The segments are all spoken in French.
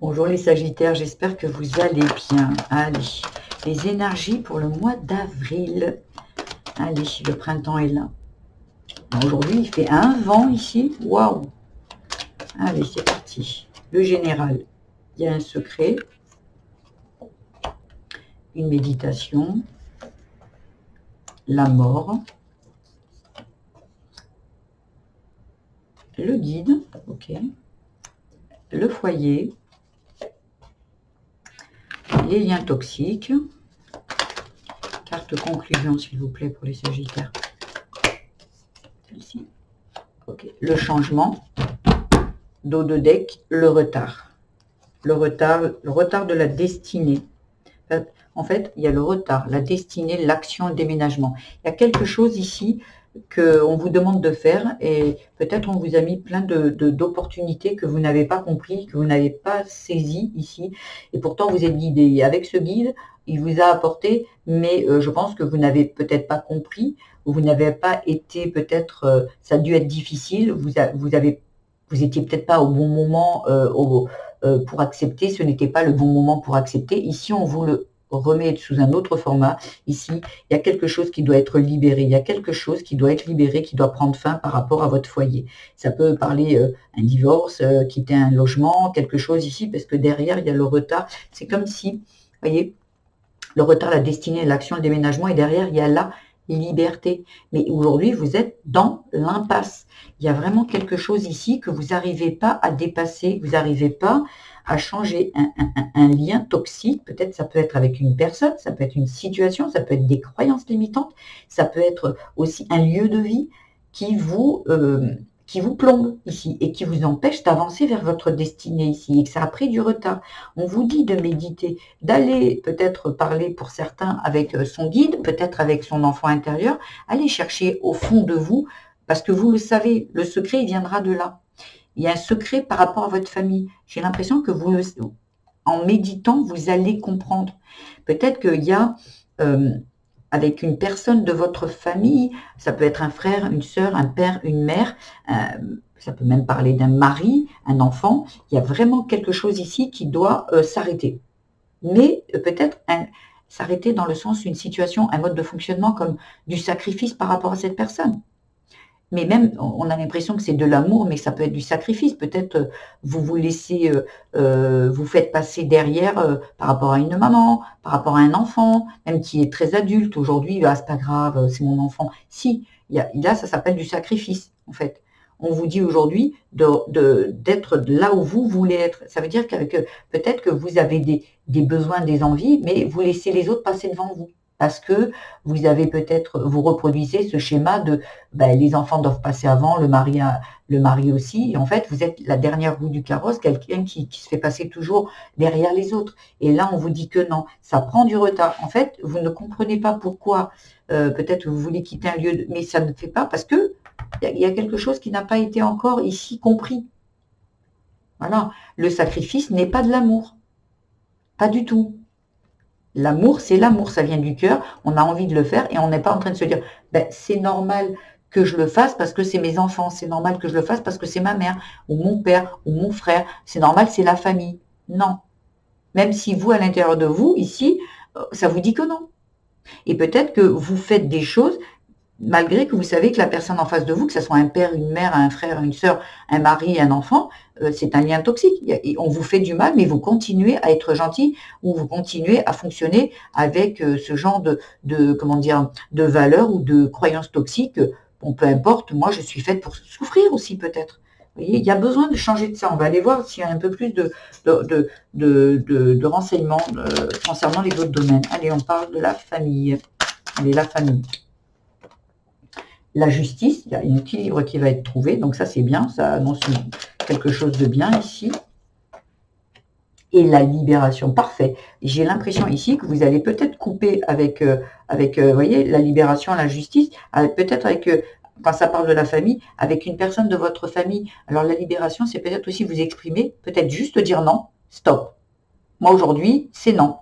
Bonjour les Sagittaires, j'espère que vous allez bien. Allez, les énergies pour le mois d'avril. Allez, le printemps est là. Aujourd'hui, il fait un vent ici. Waouh! Allez, c'est parti. Le général, il y a un secret, une méditation, la mort, le guide, ok, le foyer, les liens toxiques, carte conclusion s'il vous plaît pour les Sagittaires. Celle-ci, ok, le changement, dos de deck, le retard. Le retard de la destinée. En fait, il y a le retard, la destinée, l'action, le déménagement. Il y a quelque chose ici qu'on vous demande de faire et peut-être on vous a mis plein d'opportunités que vous n'avez pas compris, que vous n'avez pas saisi ici. Et pourtant, vous êtes guidé. Avec ce guide, il vous a apporté, mais je pense que vous n'avez peut-être pas compris, ou vous n'avez pas été peut-être, ça a dû être difficile, vous étiez peut-être pas au bon moment pour accepter, ce n'était pas le bon moment pour accepter. Ici, on vous le remet sous un autre format. Ici, il y a quelque chose qui doit être libéré. Il y a quelque chose qui doit être libéré, qui doit prendre fin par rapport à votre foyer. Ça peut parler un divorce, quitter un logement, quelque chose ici, parce que derrière, il y a le retard. C'est comme si, vous voyez, le retard, la destinée, l'action, le déménagement, et derrière, il y a la liberté. Mais aujourd'hui, vous êtes dans l'impasse. Il y a vraiment quelque chose ici que vous n'arrivez pas à dépasser, vous n'arrivez pas à changer un lien toxique. Peut-être ça peut être avec une personne, ça peut être une situation, ça peut être des croyances limitantes, ça peut être aussi un lieu de vie qui vous plombe ici et qui vous empêche d'avancer vers votre destinée ici et que ça a pris du retard. On vous dit de méditer, d'aller peut-être parler pour certains avec son guide, peut-être avec son enfant intérieur, aller chercher au fond de vous, parce que vous le savez, le secret il viendra de là. Il y a un secret par rapport à votre famille. J'ai l'impression que vous, en méditant, vous allez comprendre. Peut-être qu'il y a avec une personne de votre famille, ça peut être un frère, une sœur, un père, une mère, ça peut même parler d'un mari, un enfant. Il y a vraiment quelque chose ici qui doit s'arrêter. Mais peut-être s'arrêter dans le sens une situation, un mode de fonctionnement comme du sacrifice par rapport à cette personne. Mais même, on a l'impression que c'est de l'amour, mais ça peut être du sacrifice. Peut-être vous vous laissez, vous faites passer derrière par rapport à une maman, par rapport à un enfant, même qui est très adulte. Aujourd'hui, ah, c'est pas grave, c'est mon enfant. Si, là, ça s'appelle du sacrifice, en fait. On vous dit aujourd'hui d'être là où vous voulez être. Ça veut dire qu'avec peut-être que vous avez des besoins, des envies, mais vous laissez les autres passer devant vous. Parce que vous avez peut-être, vous reproduisez ce schéma de les enfants doivent passer avant, le mari aussi. Et en fait, vous êtes la dernière roue du carrosse, quelqu'un qui se fait passer toujours derrière les autres. Et là, on vous dit que non, ça prend du retard. En fait, vous ne comprenez pas pourquoi. Peut-être vous voulez quitter un lieu, mais ça ne fait pas parce que il y a quelque chose qui n'a pas été encore ici compris. Voilà, le sacrifice n'est pas de l'amour, pas du tout. L'amour, c'est l'amour, ça vient du cœur, on a envie de le faire et on n'est pas en train de se dire c'est normal que je le fasse parce que c'est mes enfants, c'est normal que je le fasse parce que c'est ma mère ou mon père ou mon frère, c'est normal, c'est la famille. Non. Même si vous, à l'intérieur de vous, ici, ça vous dit que non. Et peut-être que vous faites des choses malgré que vous savez que la personne en face de vous, que ce soit un père, une mère, un frère, une sœur, un mari, un enfant, c'est un lien toxique. Et on vous fait du mal, mais vous continuez à être gentil ou vous continuez à fonctionner avec ce genre comment dire, de valeurs ou de croyances toxiques. Bon, peu importe, moi je suis faite pour souffrir aussi peut-être. Vous voyez, il y a besoin de changer de ça. On va aller voir s'il y a un peu plus de renseignements concernant les autres domaines. Allez, on parle de la famille. Allez, la famille. La justice, il y a un équilibre qui va être trouvé, donc ça c'est bien, ça annonce quelque chose de bien ici. Et la libération, parfait. J'ai l'impression ici que vous allez peut-être couper avec, vous voyez, la libération, la justice, peut-être avec, quand ça parle de la famille, avec une personne de votre famille. Alors la libération, c'est peut-être aussi vous exprimer, peut-être juste dire non, stop. Moi aujourd'hui, c'est non.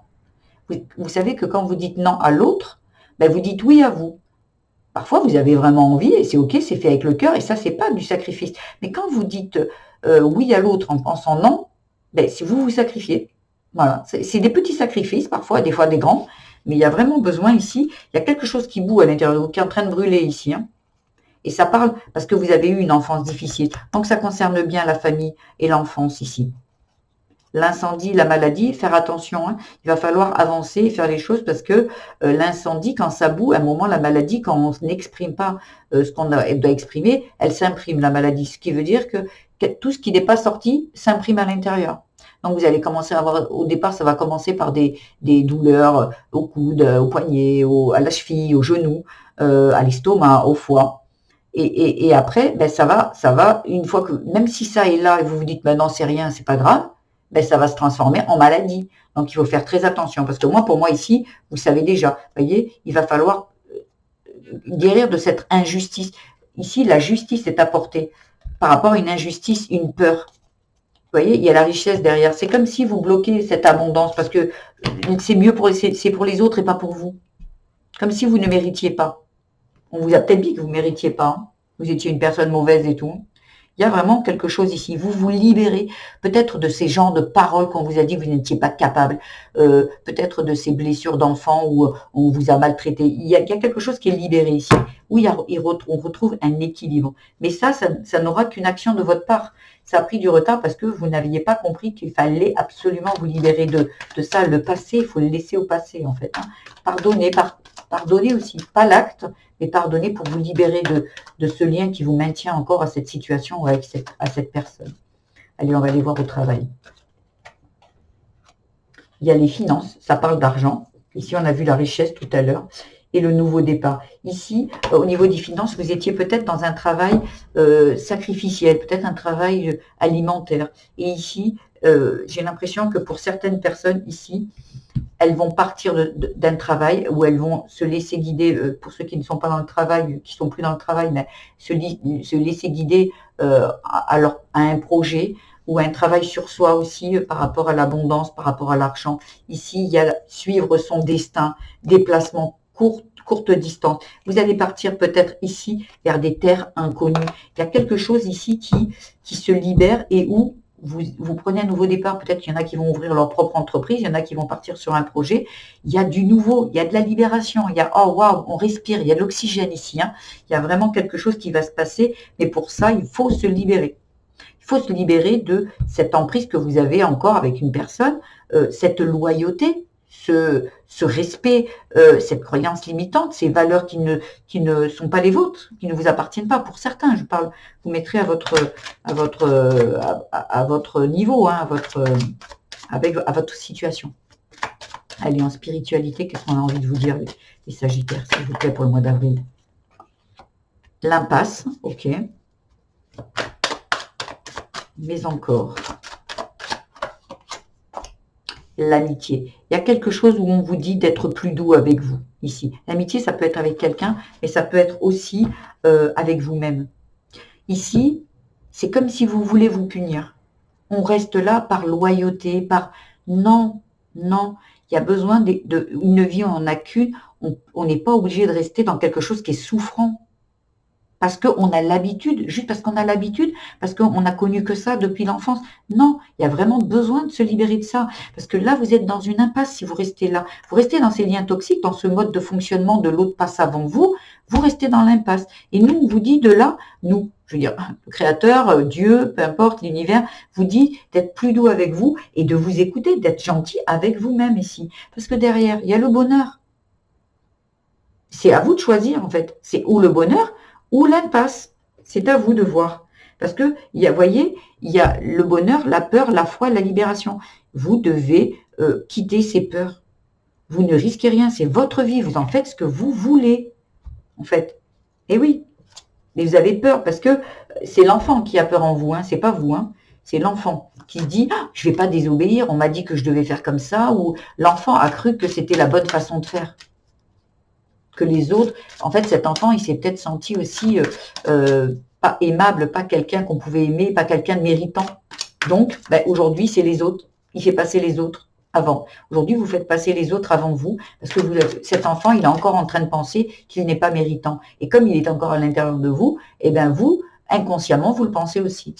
Vous savez que quand vous dites non à l'autre, vous dites oui à vous. Parfois, vous avez vraiment envie et c'est ok, c'est fait avec le cœur et ça, c'est pas du sacrifice. Mais quand vous dites oui à l'autre en pensant non, ben, si vous vous sacrifiez, voilà, c'est des petits sacrifices, parfois, des fois des grands, mais il y a vraiment besoin ici, il y a quelque chose qui bout à l'intérieur de vous, qui est en train de brûler ici, hein. Et ça parle parce que vous avez eu une enfance difficile. Donc ça concerne bien la famille et l'enfance ici. L'incendie, la maladie, faire attention, hein. Il va falloir avancer et faire les choses parce que l'incendie, quand ça bout, à un moment, la maladie, quand on n'exprime pas ce qu'on doit exprimer, elle s'imprime, la maladie. Ce qui veut dire que tout ce qui n'est pas sorti s'imprime à l'intérieur. Donc vous allez commencer à avoir, au départ, ça va commencer par des douleurs au coude, au poignet, à la cheville, au genou, à l'estomac, au foie. Et après, ben ça va, une fois que, même si ça est là et vous vous dites, ben non, c'est rien, c'est pas grave, ben ça va se transformer en maladie. Donc il faut faire très attention, parce que moi, pour moi ici, vous savez déjà, voyez, il va falloir guérir de cette injustice. Ici, la justice est apportée par rapport à une injustice, une peur. Vous voyez, il y a la richesse derrière. C'est comme si vous bloquez cette abondance, parce que c'est mieux c'est pour les autres et pas pour vous. Comme si vous ne méritiez pas. On vous a peut-être dit que vous ne méritiez pas, hein. Vous étiez une personne mauvaise et tout. Il y a vraiment quelque chose ici. Vous vous libérez peut-être de ces genres de paroles qu'on vous a dit que vous n'étiez pas capable, peut-être de ces blessures d'enfant où on vous a maltraité. Il y a quelque chose qui est libéré ici, où on retrouve un équilibre. Mais ça n'aura qu'une action de votre part. Ça a pris du retard parce que vous n'aviez pas compris qu'il fallait absolument vous libérer de ça. Le passé, il faut le laisser au passé, en fait, hein. Pardonner aussi, pas l'acte, mais pardonner pour vous libérer de ce lien qui vous maintient encore à cette situation ou à cette personne. Allez, on va aller voir au travail. Il y a les finances, ça parle d'argent. Ici, on a vu la richesse tout à l'heure. Et le nouveau départ. Ici, au niveau des finances, vous étiez peut-être dans un travail sacrificiel, peut-être un travail alimentaire. Et ici, j'ai l'impression que pour certaines personnes ici, elles vont partir d'un travail où elles vont se laisser guider, pour ceux qui ne sont pas dans le travail, qui sont plus dans le travail, mais se laisser guider à un projet ou à un travail sur soi aussi par rapport à l'abondance, par rapport à l'argent. Ici, il y a suivre son destin, déplacement courte distance. Vous allez partir peut-être ici vers des terres inconnues. Il y a quelque chose ici qui se libère et où vous prenez un nouveau départ. Peut-être qu'il y en a qui vont ouvrir leur propre entreprise, il y en a qui vont partir sur un projet. Il y a du nouveau, il y a de la libération, il y a, oh waouh, on respire, il y a de l'oxygène ici, hein. Il y a vraiment quelque chose qui va se passer, mais pour ça, il faut se libérer. Il faut se libérer de cette emprise que vous avez encore avec une personne, cette loyauté, ce respect, cette croyance limitante, ces valeurs qui ne sont pas les vôtres, qui ne vous appartiennent pas. Pour certains, je parle, vous mettrez à votre niveau, hein, à votre situation. Allez, en spiritualité, qu'est-ce qu'on a envie de vous dire, les Sagittaires, s'il vous plaît, pour le mois d'avril? L'impasse, ok. Mais encore, l'amitié. Il y a quelque chose où on vous dit d'être plus doux avec vous, ici. L'amitié, ça peut être avec quelqu'un, mais ça peut être aussi avec vous-même. Ici, c'est comme si vous voulez vous punir. On reste là par loyauté, par... Non, non. Il y a besoin d'une vie, on n'en a qu'une. On n'est pas obligé de rester dans quelque chose qui est souffrant. Parce qu'on a l'habitude, juste parce qu'on a l'habitude, parce qu'on n'a connu que ça depuis l'enfance. Non, il y a vraiment besoin de se libérer de ça. Parce que là, vous êtes dans une impasse si vous restez là. Vous restez dans ces liens toxiques, dans ce mode de fonctionnement de l'autre passe avant vous, vous restez dans l'impasse. Et nous, on vous dit de là, nous, je veux dire, le Créateur, Dieu, peu importe, l'univers, vous dit d'être plus doux avec vous et de vous écouter, d'être gentil avec vous-même ici. Parce que derrière, il y a le bonheur. C'est à vous de choisir, en fait. C'est ou le bonheur, ou l'impasse. C'est à vous de voir. Parce que, voyez, il y a le bonheur, la peur, la foi, la libération. Vous devez quitter ces peurs. Vous ne risquez rien, c'est votre vie. Vous en faites ce que vous voulez, en fait. Et oui, mais vous avez peur parce que c'est l'enfant qui a peur en vous, hein, c'est pas vous, hein. C'est l'enfant qui se dit « je ne vais pas désobéir, on m'a dit que je devais faire comme ça » ou l'enfant a cru que c'était la bonne façon de faire. Que les autres, en fait, cet enfant, il s'est peut-être senti aussi pas aimable, pas quelqu'un qu'on pouvait aimer, pas quelqu'un de méritant. Donc, aujourd'hui, c'est les autres. Il fait passer les autres avant. Aujourd'hui, vous faites passer les autres avant vous, parce que cet enfant, il est encore en train de penser qu'il n'est pas méritant. Et comme il est encore à l'intérieur de vous, eh bien vous, inconsciemment, vous le pensez aussi.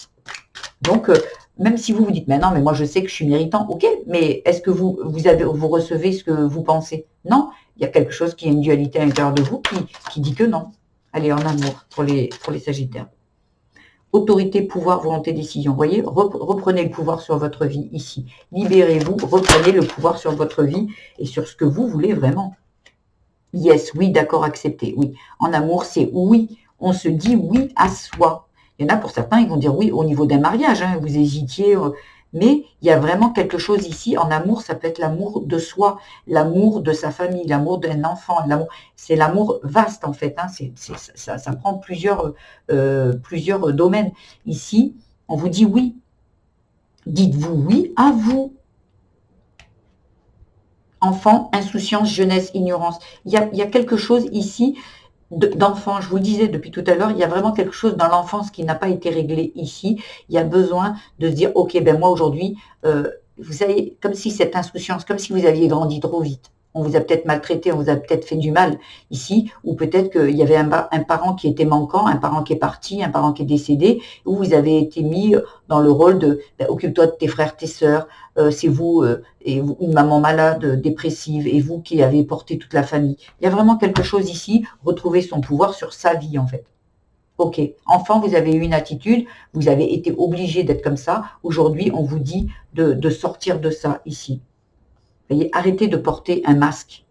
Donc, même si vous vous dites, mais non, mais moi je sais que je suis méritant, ok, mais est-ce que vous recevez ce que vous pensez? Non, il y a quelque chose qui est une dualité à l'intérieur de vous qui dit que non. Allez, en amour pour les Sagittaires. Autorité, pouvoir, volonté, décision. Vous voyez, reprenez le pouvoir sur votre vie ici. Libérez-vous, reprenez le pouvoir sur votre vie et sur ce que vous voulez vraiment. Yes, oui, d'accord, accepté. Oui. En amour, c'est oui. On se dit oui à soi. Il y en a pour certains, ils vont dire oui au niveau d'un mariage. Hein, vous hésitiez. Mais il y a vraiment quelque chose ici. En amour, ça peut être l'amour de soi, l'amour de sa famille, l'amour d'un enfant. C'est l'amour vaste, en fait. Hein, ça prend plusieurs domaines. Ici, on vous dit oui. Dites-vous oui à vous. Enfant, insouciance, jeunesse, ignorance. Il y a quelque chose ici d'enfant. Je vous le disais depuis tout à l'heure, il y a vraiment quelque chose dans l'enfance qui n'a pas été réglé ici. Il y a besoin de se dire, ok, ben moi aujourd'hui, vous savez, comme si cette insouciance, comme si vous aviez grandi trop vite. On vous a peut-être maltraité, on vous a peut-être fait du mal ici, ou peut-être qu'il y avait un parent qui était manquant, un parent qui est parti, un parent qui est décédé, où vous avez été mis dans le rôle de occupe-toi de tes frères, tes sœurs, c'est vous, une maman malade, dépressive, et vous qui avez porté toute la famille. Il y a vraiment quelque chose ici, retrouver son pouvoir sur sa vie en fait. Ok, enfant, vous avez eu une attitude, vous avez été obligé d'être comme ça. Aujourd'hui, on vous dit de sortir de ça ici. Voyez, arrêtez de porter un masque.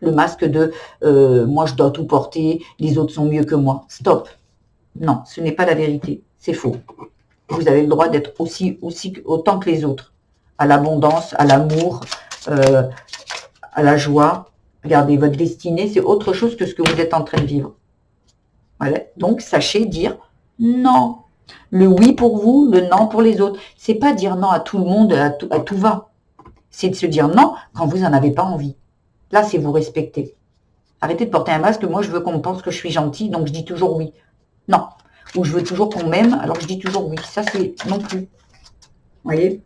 Le masque de moi je dois tout porter, les autres sont mieux que moi. Stop. Non, ce n'est pas la vérité. C'est faux. Vous avez le droit d'être aussi autant que les autres. À l'abondance, à l'amour, à la joie. Regardez, votre destinée, c'est autre chose que ce que vous êtes en train de vivre. Voilà. Donc, sachez dire non. Le oui pour vous, le non pour les autres. C'est pas dire non à tout le monde, à tout va. C'est de se dire non quand vous n'en avez pas envie. Là, c'est vous respecter. Arrêtez de porter un masque. Moi, je veux qu'on me pense que je suis gentille, donc je dis toujours oui. Non. Ou je veux toujours qu'on m'aime, alors je dis toujours oui. Ça, c'est non plus. Vous voyez?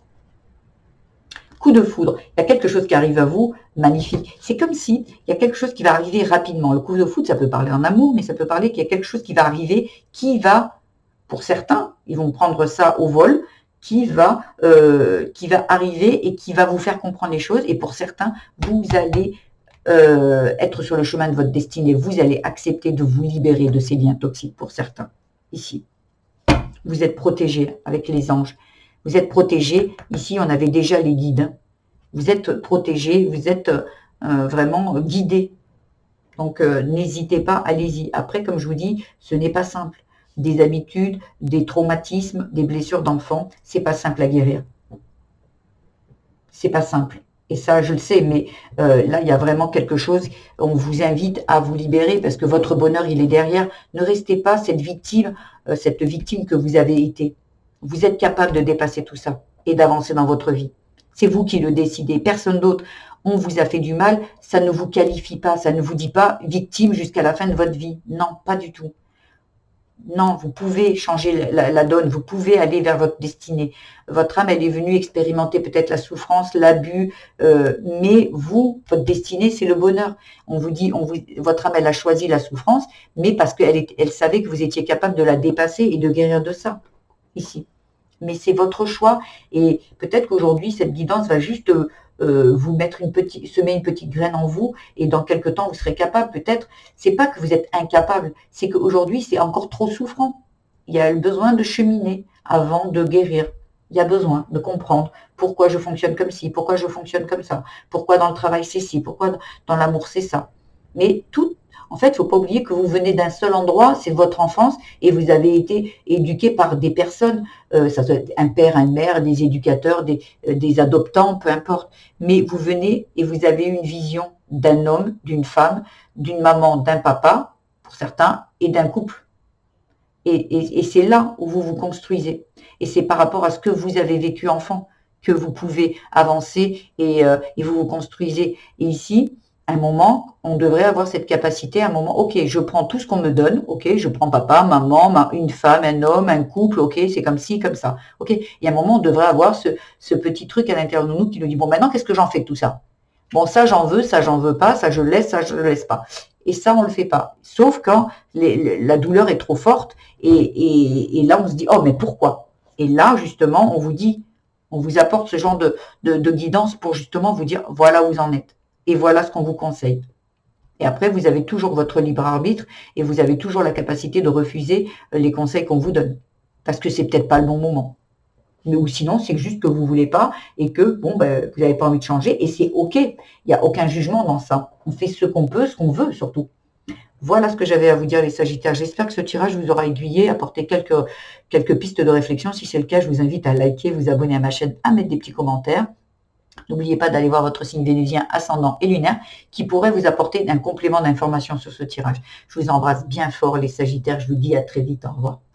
Coup de foudre. Il y a quelque chose qui arrive à vous, magnifique. C'est comme si il y a quelque chose qui va arriver rapidement. Le coup de foudre, ça peut parler en amour, mais ça peut parler qu'il y a quelque chose qui va arriver, qui va, pour certains, ils vont prendre ça au vol, qui va arriver et qui va vous faire comprendre les choses. Et pour certains, vous allez être sur le chemin de votre destinée. Vous allez accepter de vous libérer de ces liens toxiques pour certains. Ici, vous êtes protégés avec les anges. Vous êtes protégés. Ici, on avait déjà les guides. Vous êtes protégés. Vous êtes vraiment guidés. Donc, n'hésitez pas, allez-y. Après, comme je vous dis, ce n'est pas simple. Des habitudes, des traumatismes, des blessures d'enfants, c'est pas simple à guérir. C'est pas simple. Et ça, je le sais, mais là, il y a vraiment quelque chose. On vous invite à vous libérer parce que votre bonheur, il est derrière. Ne restez pas cette victime que vous avez été. Vous êtes capable de dépasser tout ça et d'avancer dans votre vie. C'est vous qui le décidez, personne d'autre. On vous a fait du mal, ça ne vous qualifie pas, ça ne vous dit pas victime jusqu'à la fin de votre vie. Non, pas du tout. Non, vous pouvez changer la donne, vous pouvez aller vers votre destinée. Votre âme, elle est venue expérimenter peut-être la souffrance, l'abus, mais vous, votre destinée, c'est le bonheur. On vous dit, votre âme, elle a choisi la souffrance, mais parce qu'elle savait que vous étiez capable de la dépasser et de guérir de ça, ici. Mais c'est votre choix, et peut-être qu'aujourd'hui, cette guidance va juste vous mettre semer une petite graine en vous, et dans quelque temps, vous serez capable, peut-être. C'est pas que vous êtes incapable, c'est qu'aujourd'hui, c'est encore trop souffrant. Il y a besoin de cheminer avant de guérir. Il y a besoin de comprendre pourquoi je fonctionne comme ci, pourquoi je fonctionne comme ça, pourquoi dans le travail c'est ci, pourquoi dans l'amour c'est ça. Mais tout, en fait, il ne faut pas oublier que vous venez d'un seul endroit, c'est votre enfance, et vous avez été éduqué par des personnes, ça doit être un père, une mère, des éducateurs, des adoptants, peu importe. Mais vous venez et vous avez une vision d'un homme, d'une femme, d'une maman, d'un papa, pour certains, et d'un couple. Et c'est là où vous vous construisez. Et c'est par rapport à ce que vous avez vécu enfant que vous pouvez avancer et vous vous construisez. Et ici, à un moment, on devrait avoir cette capacité, à un moment, ok, je prends tout ce qu'on me donne, ok, je prends papa, maman, une femme, un homme, un couple, ok, c'est comme ci, comme ça. Ok, et à un moment, on devrait avoir ce petit truc à l'intérieur de nous qui nous dit, bon, maintenant, qu'est-ce que j'en fais de tout ça? Bon, ça, j'en veux pas, ça, je laisse, ça, je ne laisse pas. Et ça, on ne le fait pas. Sauf quand la douleur est trop forte et là, on se dit, oh, mais pourquoi? Et là, justement, on vous dit, on vous apporte ce genre de guidance pour justement vous dire, voilà où vous en êtes. Et voilà ce qu'on vous conseille. Et après, vous avez toujours votre libre arbitre et vous avez toujours la capacité de refuser les conseils qu'on vous donne. Parce que c'est peut-être pas le bon moment. Mais ou sinon, c'est juste que vous ne voulez pas et que bon, ben, vous n'avez pas envie de changer et c'est OK. Il n'y a aucun jugement dans ça. On fait ce qu'on peut, ce qu'on veut surtout. Voilà ce que j'avais à vous dire les Sagittaires. J'espère que ce tirage vous aura aiguillé, apporté quelques pistes de réflexion. Si c'est le cas, je vous invite à liker, vous abonner à ma chaîne, à mettre des petits commentaires. N'oubliez pas d'aller voir votre signe vénusien, ascendant et lunaire qui pourrait vous apporter un complément d'information sur ce tirage. Je vous embrasse bien fort les Sagittaires. Je vous dis à très vite. Au revoir.